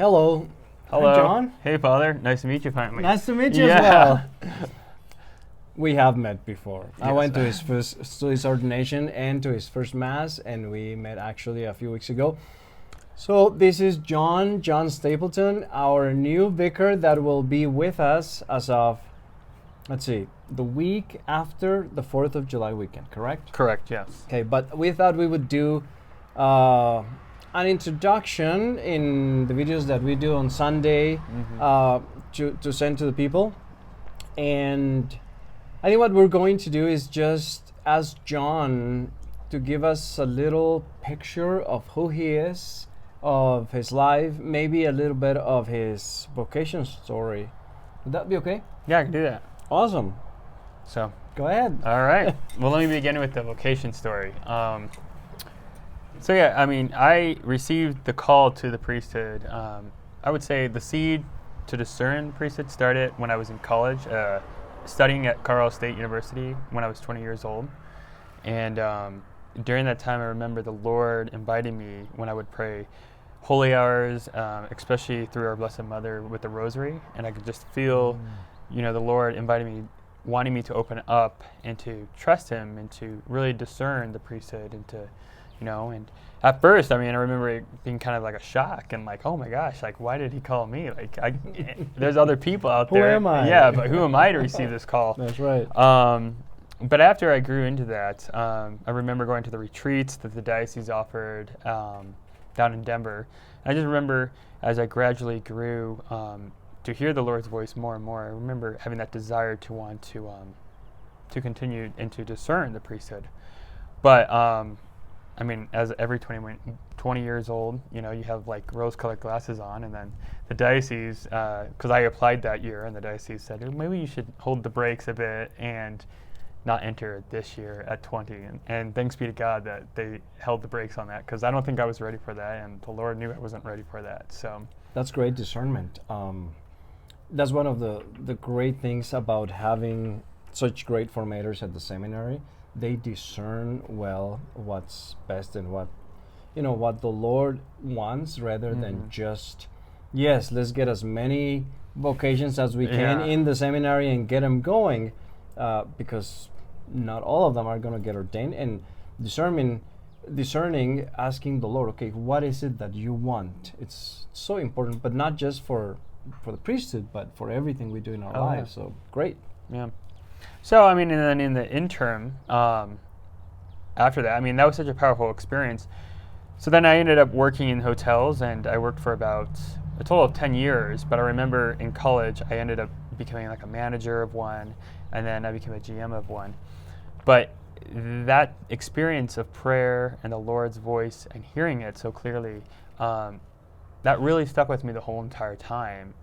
Hello. Hello. Hi, John. Hey, Father. Nice to meet you finally. Nice to meet you as well. We have met before. Yes. I went to his ordination and to his first mass, and we met actually a few weeks ago. So this is John Stapleton, our new vicar that will be with us as of, the week after the 4th of July weekend, correct? Correct, yes. Okay, but we thought we would do an introduction in the videos that we do on Sunday to send to the people. And I think what we're going to do is just ask John to give us a little picture of who he is, of his life, maybe a little bit of his vocation story. Would that be okay? Yeah, I can do that. Awesome. So, go ahead. All right. Well, let me begin with the vocation story. I received the call to the priesthood. I would say the seed to discern priesthood started when I was in college, studying at Colorado State University when I was 20 years old. And during that time, I remember the Lord inviting me when I would pray holy hours, especially through our Blessed Mother with the Rosary. And I could just feel, the Lord inviting me, wanting me to open up and to trust Him and to really discern the priesthood and to, and at first, I remember it being kind of like a shock and like, oh my gosh, like, why did He call me? Like, there's other people out there. Who am I? Yeah, but who am I to receive this call? That's right. But after I grew into that, I remember going to the retreats that the diocese offered down in Denver. I just remember as I gradually grew to hear the Lord's voice more and more, I remember having that desire to want to continue and to discern the priesthood. But as every 20 years old, you have like rose-colored glasses on, and then the diocese, because I applied that year, and the diocese said, maybe you should hold the brakes a bit and not enter this year at 20. And thanks be to God that they held the brakes on that, because I don't think I was ready for that, and the Lord knew I wasn't ready for that. So that's great discernment. That's one of the great things about having such great formators at the seminary. They discern well what's best and what the Lord wants, rather than just, let's get as many vocations as we can in the seminary and get them going, because not all of them are going to get ordained. And discerning, asking the Lord, okay, what is it that you want? It's so important, but not just for the priesthood, but for everything we do in our lives. So great. Yeah. So, and then in the interim, after that, that was such a powerful experience. So then I ended up working in hotels, and I worked for about a total of 10 years. But I remember in college, I ended up becoming like a manager of one, and then I became a GM of one. But that experience of prayer and the Lord's voice and hearing it so clearly, that really stuck with me the whole entire time,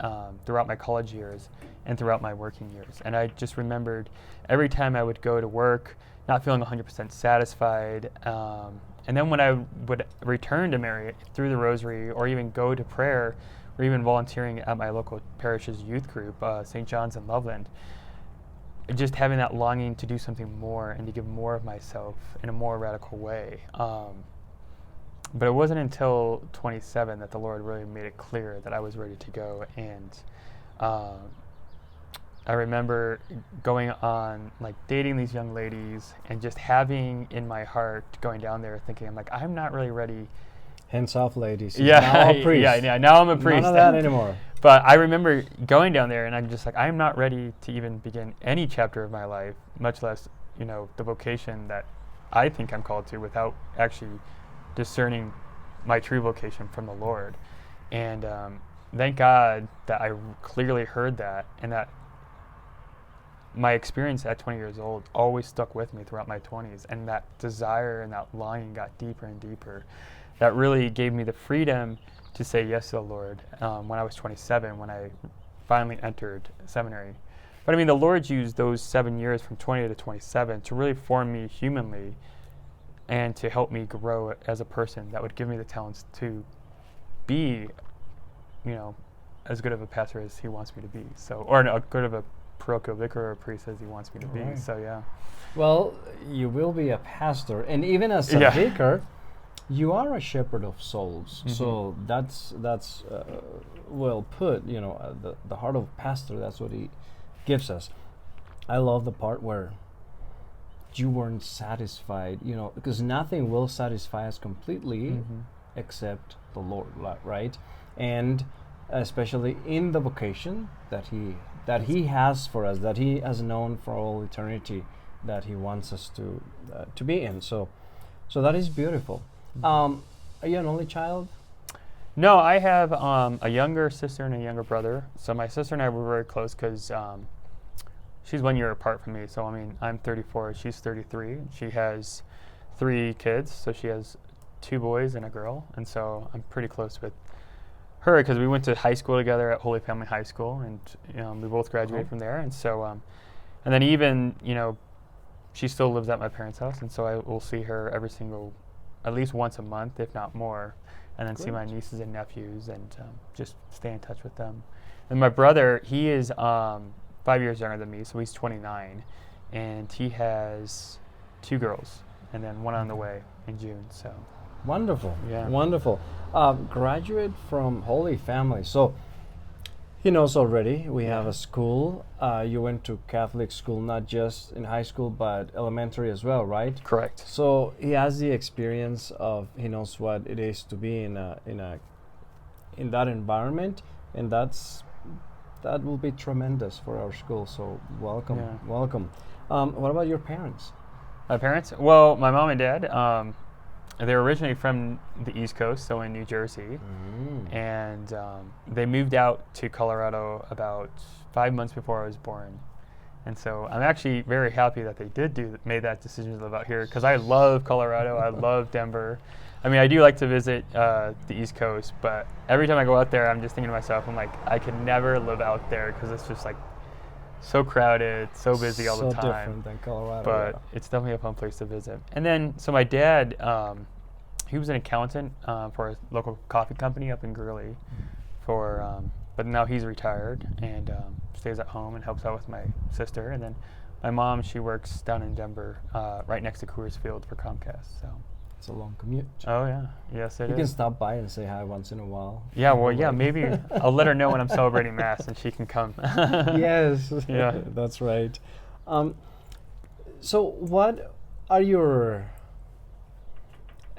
throughout my college years and throughout my working years. And I just remembered every time I would go to work, not feeling 100% satisfied. And then when I would return to Mary through the Rosary, or even go to prayer, or even volunteering at my local parish's youth group, St. John's in Loveland, just having that longing to do something more and to give more of myself in a more radical way. But it wasn't until 27 that the Lord really made it clear that I was ready to go. And I remember going on, like, dating these young ladies and just having in my heart, going down there thinking, I'm not really ready. Hands off, ladies. Yeah, now a priest. yeah, now I'm a priest. None of that anymore. But I remember going down there and I'm just like, I'm not ready to even begin any chapter of my life, much less, the vocation that I think I'm called to, without actually discerning my true vocation from the Lord. And thank God that I clearly heard that, and that my experience at 20 years old always stuck with me throughout my 20s, and that desire and that longing got deeper and deeper. That really gave me the freedom to say yes to the Lord when I was 27, when I finally entered seminary. But the Lord used those 7 years from 20 to 27 to really form me humanly and to help me grow as a person that would give me the talents to be, as good of a pastor as He wants me to be. So, or a good of a parochial vicar or priest as He wants me to be. So, yeah. Well, you will be a pastor, and even as a vicar, you are a shepherd of souls. So that's well put. You know, the heart of pastor. That's what he gives us. I love the part where you weren't satisfied. You know, because nothing will satisfy us completely except the Lord, right? And especially in the vocation that he has for us, that he has known for all eternity, that he wants us to be in. So that is beautiful. Are you an only child? No, I have a younger sister and a younger brother. So my sister and I were very close because she's 1 year apart from me. So I mean, I'm 34, she's 33. And she has 3 kids. So she has 2 boys and a girl, and so I'm pretty close with her because we went to high school together at Holy Family High School, and we both graduated from there. And so, and then even she still lives at my parents' house, and so I will see her at least once a month, if not more, and then see my nieces and nephews, and just stay in touch with them. And my brother, he is 5 years younger than me, so he's 29, and he has 2 girls, and then 1 on the way in June. So. Wonderful. Yeah. Wonderful. Graduate from Holy Family. So he knows already we have a school. You went to Catholic school, not just in high school, but elementary as well, right? Correct. So he has the experience of, he knows what it is to be in that environment, and that will be tremendous for our school. So welcome. Yeah. Welcome. What about your parents? My parents? Well, my mom and dad, they're originally from the East Coast, so in New Jersey, and they moved out to Colorado about 5 months before I was born. And so I'm actually very happy that they made that decision to live out here, because I love Colorado, I love Denver. I mean, I do like to visit the East Coast, but every time I go out there, I'm just thinking to myself, I'm like, I could never live out there because it's just like so crowded, so busy all the time. So different than Colorado. But it's definitely a fun place to visit. And then, so my dad, he was an accountant for a local coffee company up in Greeley, but now he's retired and stays at home and helps out with my sister. And then my mom, she works down in Denver, right next to Coors Field for Comcast. So it's a long commute. Oh yeah, yes it is. You can stop by and say hi once in a while. Yeah, well, yeah, maybe I'll let her know when I'm celebrating Mass and she can come. Yes, yeah, that's right. So what are your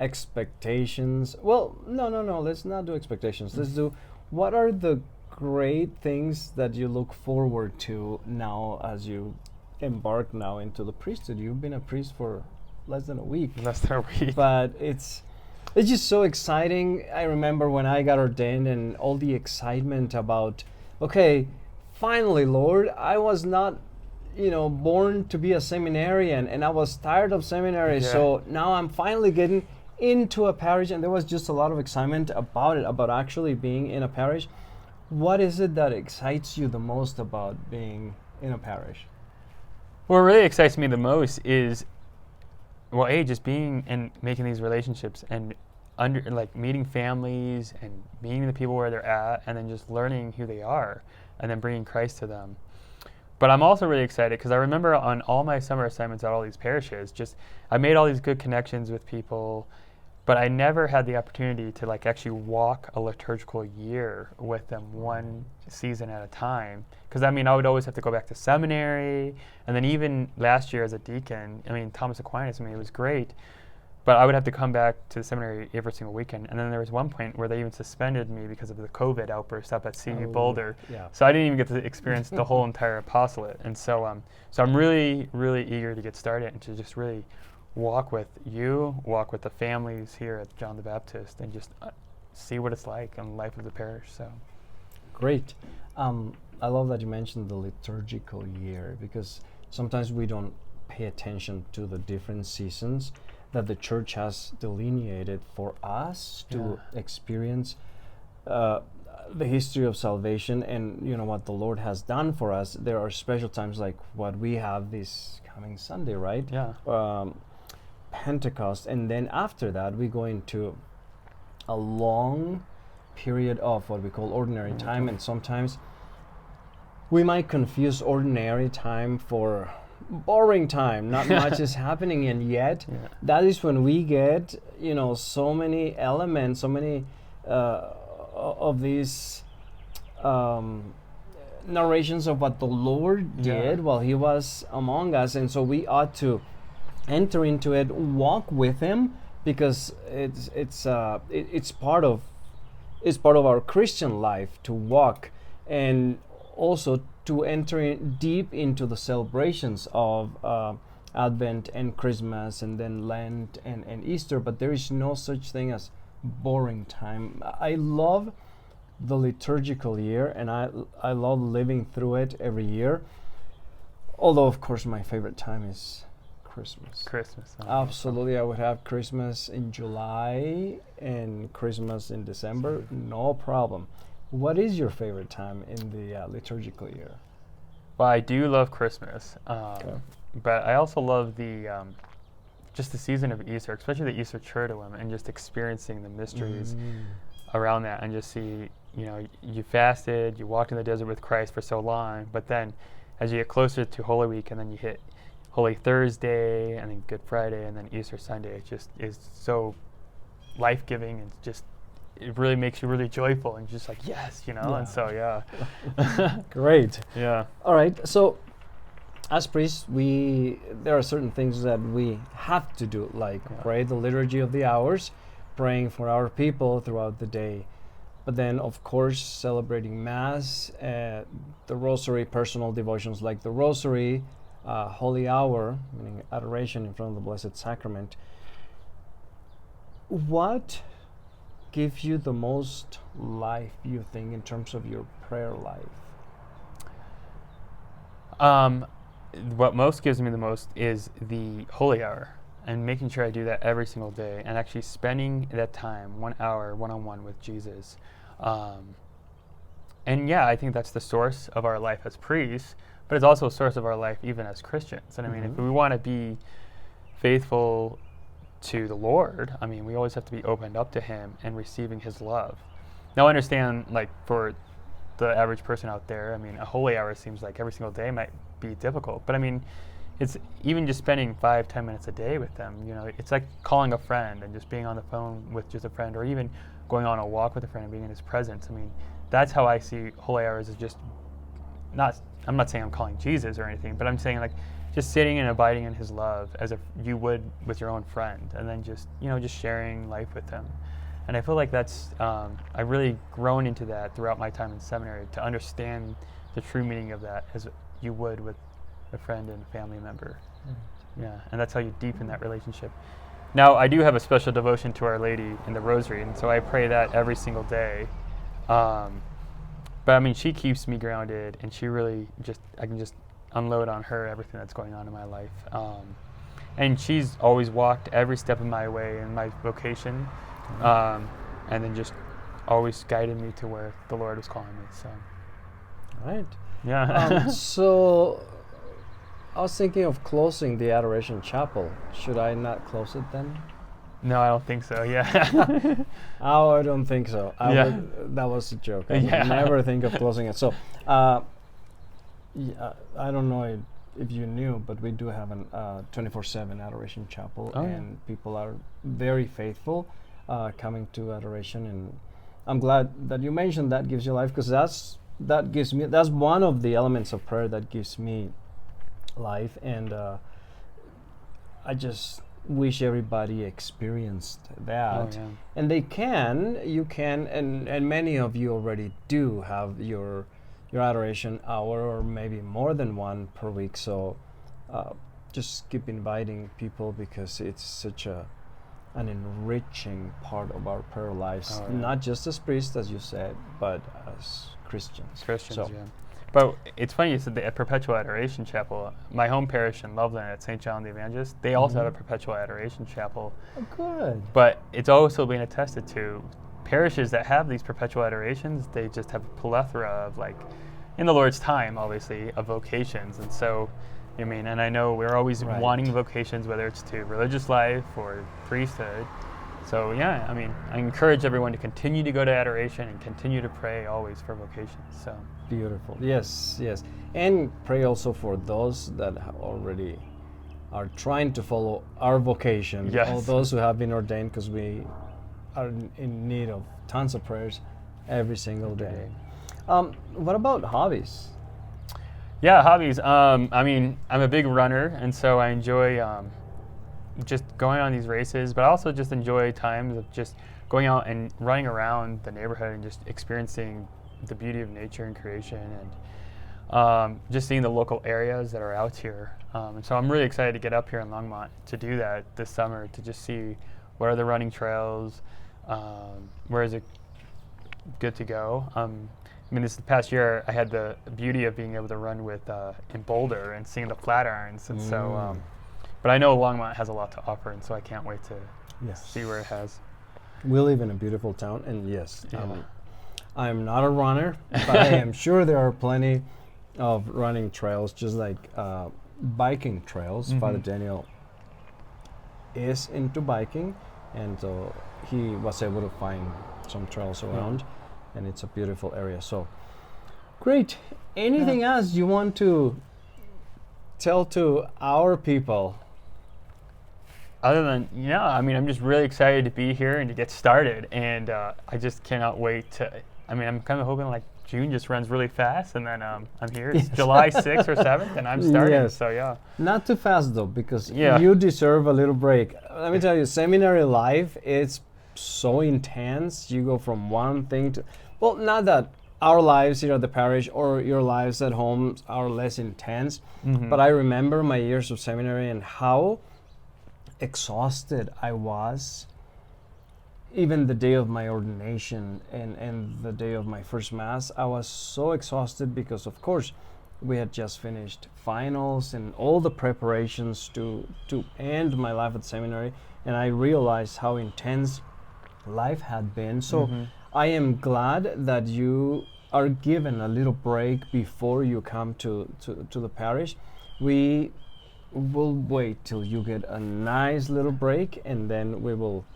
expectations? Well, no, let's not do expectations. Let's do, what are the great things that you look forward to now as you embark now into the priesthood? You've been a priest for less than a week. But it's just so exciting. I remember when I got ordained and all the excitement about, okay, finally, Lord, I was not, born to be a seminarian, and I was tired of seminary. Yeah. So now I'm finally getting into a parish, and there was just a lot of excitement about it, about actually being in a parish. What is it that excites you the most about being in a parish? What really excites me the most is, well, just being and making these relationships and meeting families and meeting the people where they're at, and then just learning who they are and then bringing Christ to them. But I'm also really excited because I remember on all my summer assignments at all these parishes, I made all these good connections with people, but I never had the opportunity to actually walk a liturgical year with them one season at a time. Because I would always have to go back to seminary, and then even last year as a deacon, Thomas Aquinas, it was great, but I would have to come back to the seminary every single weekend. And then there was one point where they even suspended me because of the COVID outburst up at CU Boulder. Yeah. So I didn't even get to experience the whole entire apostolate. And so I'm really, really eager to get started and to just really walk with the families here at John the Baptist, and just see what it's like in the life of the parish. So great. I love that you mentioned the liturgical year, because sometimes we don't pay attention to the different seasons that the church has delineated for us to experience the history of salvation and what the Lord has done for us. There are special times like what we have this coming Sunday, right? Yeah. Pentecost, and then after that we go into a long period of what we call ordinary time, and sometimes we might confuse ordinary time for boring time. Not much is happening, and yet that is when we get, so many elements, so many of these narrations of what the Lord did while He was among us, and so we ought to enter into it, walk with Him, because it's part of our Christian life to walk, and also to enter deep into the celebrations of Advent and Christmas and then Lent and Easter. But there is no such thing as boring time. I love the liturgical year, and I love living through it every year. Although, of course, my favorite time is Christmas. Absolutely. I would have Christmas in July and Christmas in December. No problem. What is your favorite time in the liturgical year? Well, I do love Christmas, but I also love the just the season of Easter, especially the Easter Triduum, and just experiencing the mysteries around that, and just see, you fasted, you walked in the desert with Christ for so long, but then as you get closer to Holy Week, and then you hit Holy Thursday, and then Good Friday, and then Easter Sunday, it just is so life-giving, and just it really makes you really joyful, and just like, yes, and so, Great. Yeah. All right, so as priests, there are certain things that we have to do, like pray the Liturgy of the Hours, praying for our people throughout the day. But then, of course, celebrating Mass, the Rosary, personal devotions like the Rosary, Holy Hour, meaning adoration in front of the Blessed Sacrament. What gives you the most life, you think, in terms of your prayer life? What most gives me the most is the Holy Hour, and making sure I do that every single day, and actually spending that time, 1 hour, one-on-one with Jesus. And I think that's the source of our life as priests, but it's also a source of our life even as Christians. And I mean, if we want to be faithful to the Lord, I mean, we always have to be opened up to Him and receiving His love. Now, I understand, like, for the average person out there, I mean, a holy hour seems like every single day might be difficult, but I mean, it's even just spending 5-10 minutes a day with them. It's like calling a friend and just being on the phone with just a friend, or even going on a walk with a friend and being in his presence. I mean, that's how I see holy hours, as just I'm not saying I'm calling Jesus or anything, but I'm saying, like, just sitting and abiding in His love as if you would with your own friend, and then just sharing life with them. And I feel like that's I've really grown into that throughout my time in seminary, to understand the true meaning of that as you would with a friend and a family member. And that's how you deepen that relationship. Now, I do have a special devotion to Our Lady in the Rosary, and so I pray that every single day. But I mean, she keeps me grounded, and she really I can just unload on her everything that's going on in my life. And she's always walked every step of my way in my vocation, and then just always guided me to where the Lord was calling me. So, right. Yeah. So I was thinking of closing the Adoration Chapel. Should I not close it then? No, I don't think so. Yeah. Oh, I don't think so. That was a joke. I would never think of closing it. So, I don't know if you knew, but we do have an 24/7 Adoration Chapel, and people are very faithful coming to adoration. And I'm glad that you mentioned that gives you life, because that's one of the elements of prayer that gives me life. And I just wish everybody experienced that. And you can, and many of you already do have your adoration hour, or maybe more than one per week. So just keep inviting people, because it's such an enriching part of our prayer lives, not just as priests, as you said, but as Christians. But it's funny you said the Perpetual Adoration Chapel. My home parish in Loveland at St. John the Evangelist, they also have a Perpetual Adoration Chapel. Oh, good. But it's also being attested to. Parishes that have these perpetual adorations, they just have a plethora of, like, in the Lord's time, obviously, of vocations. And so, and I know we're always wanting vocations, whether it's to religious life or priesthood. So yeah, I mean, I encourage everyone to continue to go to adoration and continue to pray always for vocation. So Beautiful. Yes, yes. And pray also for those that already are trying to follow our vocation. Yes. All those who have been ordained, because we are in need of tons of prayers every single day. What about hobbies? yeah, hobbies. I mean, I'm a big runner, and so I enjoy just going on these races, but I also just enjoy times of just going out and running around the neighborhood and just experiencing the beauty of nature and creation, and just seeing the local areas that are out here. And so I'm really excited to get up here in Longmont to do that this summer, to just see what are the running trails, where is it good to go. I mean, this past year I had the beauty of being able to run with in Boulder and seeing the Flatirons, and so. But I know Longmont has a lot to offer, and so I can't wait to see where it has. We live in a beautiful town, and yes, Yeah. I'm not a runner, but I am sure there are plenty of running trails, just like biking trails. Father Daniel is into biking, and so he was able to find some trails around, and it's a beautiful area. So, great. Anything else you want to tell to our people? Other than, I mean, I'm just really excited to be here and to get started, and I just cannot wait to. I mean, I'm kind of hoping like June just runs really fast, and then I'm here. It's July 6th or 7th, and I'm starting. Yes. So yeah. Not too fast though, because Yeah. you deserve a little break. Let me tell you, seminary life, it's so intense. You go from one thing to, well, not that our lives here at the parish or your lives at home are less intense, but I remember my years of seminary and how exhausted I was. Even the day of my ordination and the day of my first Mass, I was so exhausted because, of course, we had just finished finals and all the preparations to end my life at seminary, and I realized how intense life had been. So I am glad that you are given a little break before you come to the parish. We will wait till you get a nice little break, and then we will.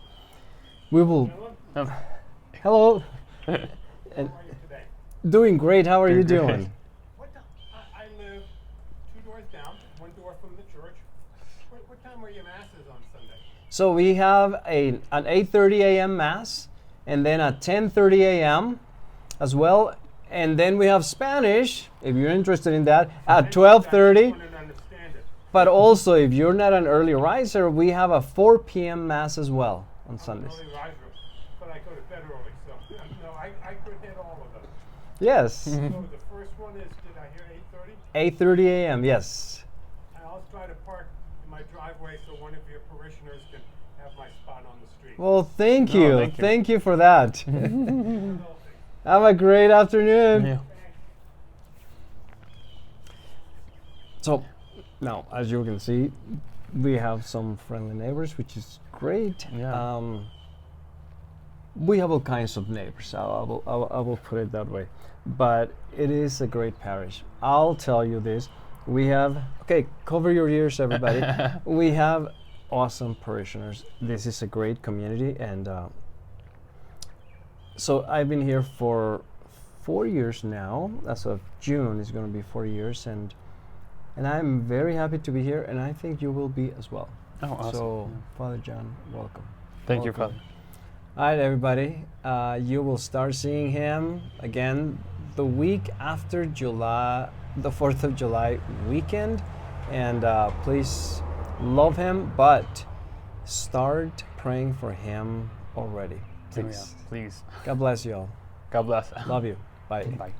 Hello. And doing great. How are you doing? I live 2 doors down, 1 door from the church. What time are your masses on Sunday? So we have an 8:30 a.m. Mass, and then at 10:30 a.m. as well, and then we have Spanish, if you're interested in that, at 12:30. I just wanted to understand it. But also, if you're not an early riser, we have a 4 p.m. Mass as well on Sundays. I'm an early riser, but I go to bed early, so no, I could hit all of them. Yes. So the first one is, did I hear 8:30 8:30? a.m. Yes. I'll try to park in my driveway so one of your parishioners can have my spot on the street. Well, thank No, you. thank you. Thank you for that. Have a great afternoon. Yeah. So, now, as you can see, we have some friendly neighbors, which is great. Yeah. We have all kinds of neighbors. I will put it that way. But it is a great parish. I'll tell you this. We have, okay, cover your ears, everybody. We have awesome parishioners. This is a great community. And so I've been here for 4 years now. As of June, it's going to be 4 years. And I'm very happy to be here, and I think you will be as well. Oh, awesome. So, Father John, welcome. Thank you, Welcome. Father. All right, everybody. You will start seeing him again the week after July, the 4th of July weekend. And please love him, but start praying for him already. Oh, yeah, Please. please. God bless you all. God bless. Love you. Bye. Bye.